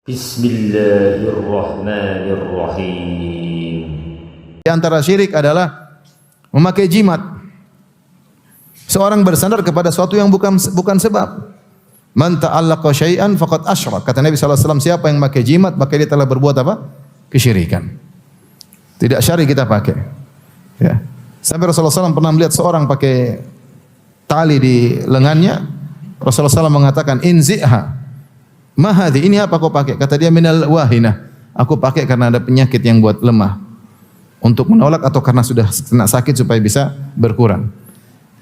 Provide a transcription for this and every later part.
Bismillahirrahmanirrahim. Di antara syirik adalah memakai jimat. Seorang bersandar kepada sesuatu yang bukan sebab. Man ta'allaqa syai'an faqad asyrak. Kata Nabi sallallahu alaihi wasallam, siapa yang memakai jimat maka dia telah berbuat apa? Kesyirikan. Tidak syar'i kita pakai. Ya. Sampai Rasulullah SAW pernah melihat seorang pakai tali di lengannya. Rasulullah SAW mengatakan, inzi'ha. Mahadi, ini apa kau pakai? Kata dia, minal wahinah. Aku pakai karena ada penyakit yang buat lemah. Untuk menolak atau karena sudah kena sakit supaya bisa berkurang.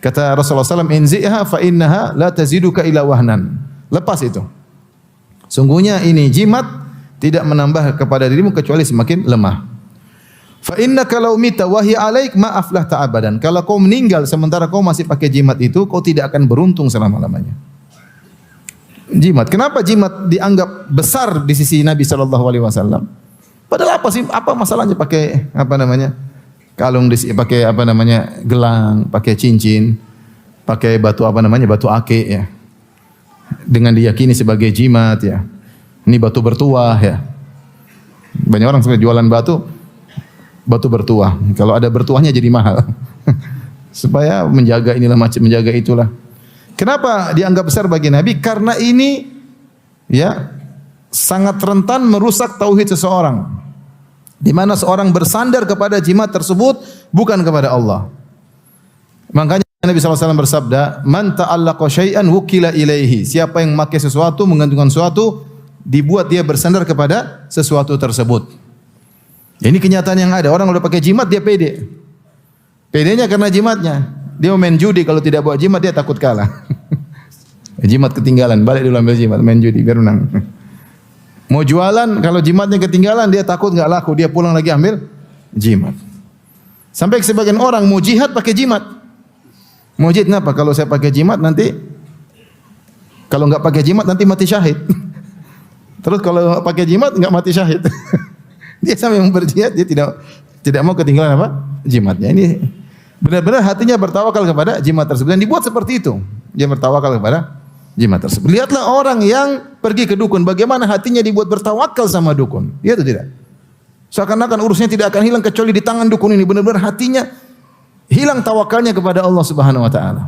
Kata Rasulullah SAW, inzi'ha fa innaha la taziduka ila wahnan. Lepas itu. Sungguhnya ini jimat tidak menambah kepada dirimu kecuali semakin lemah. Fa innaka law mita wa hiya alaik ma aflahta abadan. Kalau kau meninggal sementara kau masih pakai jimat itu, kau tidak akan beruntung selama-lamanya. Jimat. Kenapa jimat dianggap besar di sisi Nabi sallallahu alaihi wasallam? Padahal apa sih? Apa masalahnya pakai kalung pakai gelang, pakai cincin, pakai batu batu ake ya. Dengan diyakini sebagai jimat ya. Ini batu bertuah ya. Banyak orang sebenarnya jualan batu bertuah. Kalau ada bertuahnya jadi mahal. Supaya menjaga menjaga itulah. Kenapa dianggap besar bagi Nabi? Karena ini ya sangat rentan merusak tauhid seseorang. Di mana seorang bersandar kepada jimat tersebut bukan kepada Allah. Makanya Nabi SAW bersabda, "Man ta'allaqa syai'an wukila ilaihi." Siapa yang memakai sesuatu, menggantungkan sesuatu, dibuat dia bersandar kepada sesuatu tersebut. Ini kenyataan yang ada. Orang kalau pakai jimat dia pede. Pedenya karena jimatnya. Dia mau main judi, kalau tidak bawa jimat dia takut kalah. Jimat ketinggalan, balik dulu ambil jimat, main judi biar menang. Mau jualan, kalau jimatnya ketinggalan dia takut enggak laku, dia pulang lagi ambil jimat. Sampai sebagian orang mau jihad pakai jimat. Mau jihad kenapa? Kalau saya pakai jimat nanti kalau enggak pakai jimat nanti mati syahid. Terus kalau pakai jimat enggak mati syahid. Dia sampai mau berjihad dia tidak mau ketinggalan apa? Jimatnya. Ini benar-benar hatinya bertawakal kepada jimat tersebut. Dan dibuat seperti itu. Dia bertawakal kepada jimat tersebut. Lihatlah orang yang pergi ke dukun. Bagaimana hatinya dibuat bertawakal sama dukun. Iya atau tidak? Seakan-akan urusnya tidak akan hilang kecuali di tangan dukun ini. Benar-benar hatinya hilang tawakalnya kepada Allah Subhanahu wa taala.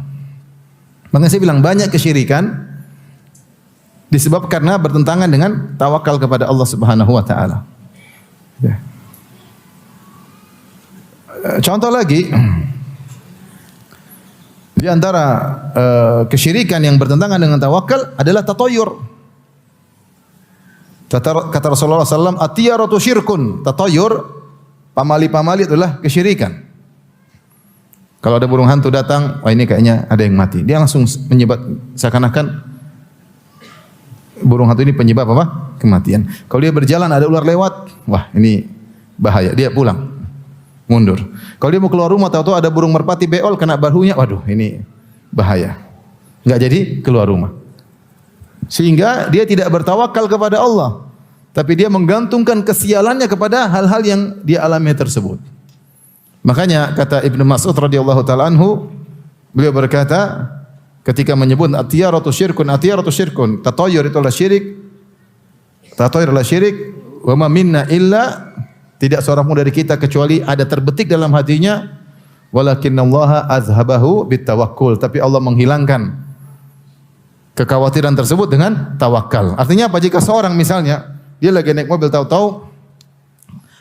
Makanya saya bilang banyak kesyirikan disebabkan karena bertentangan dengan tawakal kepada Allah Subhanahu wa taala. Ya. Contoh lagi, di antara kesyirikan yang bertentangan dengan tawakal adalah tatayur. Kata Rasulullah SAW, atiyaratu syirkun. Tatayur, pamali-pamali adalah kesyirikan. Kalau ada burung hantu datang, wah ini kayaknya ada yang mati. Dia langsung menyebab seakan-akan burung hantu ini penyebab apa? Kematian. Kalau dia berjalan ada ular lewat, wah ini bahaya. Dia pulang, mundur. Kalau dia mau keluar rumah, tahu-tahu ada burung merpati beol kena bahunya, waduh ini bahaya. Enggak jadi keluar rumah. Sehingga dia tidak bertawakal kepada Allah, tapi dia menggantungkan kesialannya kepada hal-hal yang dia alami tersebut. Makanya kata Ibnu Mas'ud radhiyallahu taala anhu, beliau berkata ketika menyebut atiyaratu syirkun, tatayur itu adalah syirik. Tatayur adalah syirik, wa ma minna illa, tidak seorang pun dari kita kecuali ada terbetik dalam hatinya, walakinallaha azhabahu bitawakkul, tapi Allah menghilangkan kekhawatiran tersebut dengan tawakal. Artinya apa? Jika seorang misalnya dia lagi naik mobil tahu-tahu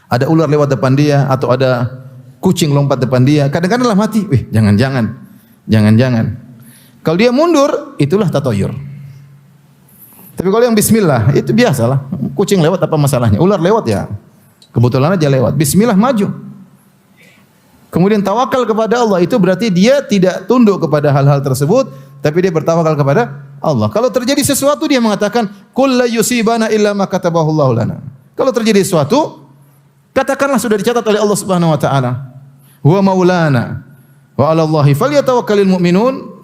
ada ular lewat depan dia atau ada kucing lompat depan dia, kadang-kadang dalam hati, jangan-jangan. Kalau dia mundur, itulah tatayur. Tapi kalau yang bismillah, itu biasalah. Kucing lewat apa masalahnya? Ular lewat ya, kebetulan aja lewat. Bismillah maju. Kemudian tawakal kepada Allah, itu berarti dia tidak tunduk kepada hal-hal tersebut, tapi dia bertawakal kepada Allah. Kalau terjadi sesuatu dia mengatakan, "Qul la yusibana illa ma katabahu Allahu lana." Kalau terjadi sesuatu, katakanlah sudah dicatat oleh Allah Subhanahu wa taala. Huwa maulana wa 'ala Allahi falyatawakkalul mu'minun.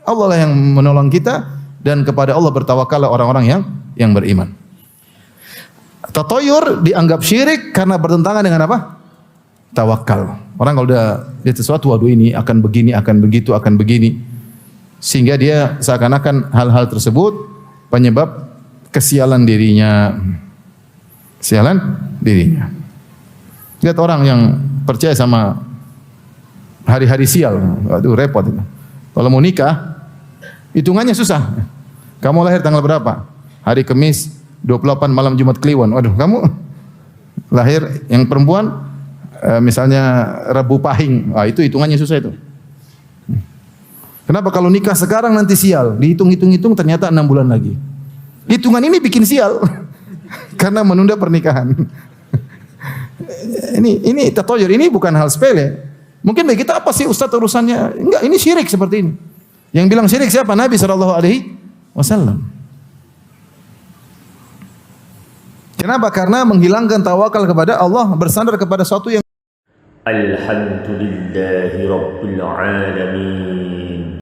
Allah lah yang menolong kita dan kepada Allah bertawakallah orang-orang yang beriman. Tatayur dianggap syirik karena bertentangan dengan apa? Tawakal. Orang kalau udah lihat sesuatu, waduh ini akan begini, akan begitu, akan begini. Sehingga dia seakan-akan hal-hal tersebut penyebab kesialan dirinya. Sialan dirinya. Lihat orang yang percaya sama hari-hari sial, aduh repot itu. Kalau mau nikah, hitungannya susah. Kamu lahir tanggal berapa? Hari Kamis, 28 malam Jumat Kliwon. Waduh, kamu lahir yang perempuan misalnya Rabu Pahing. Wah, itu hitungannya susah itu. Kenapa kalau nikah sekarang nanti sial? Dihitung-hitung ternyata 6 bulan lagi. Hitungan ini bikin sial. Karena menunda pernikahan. Ini tatoyur, ini bukan hal sepele. Mungkin bagi kita apa sih Ustaz urusannya? Enggak, ini syirik seperti ini. Yang bilang syirik siapa? Nabi SAW. Kenapa? Karena menghilangkan tawakal kepada Allah, bersandar kepada sesuatu yang Alhamdulillahi Rabbil Alamin.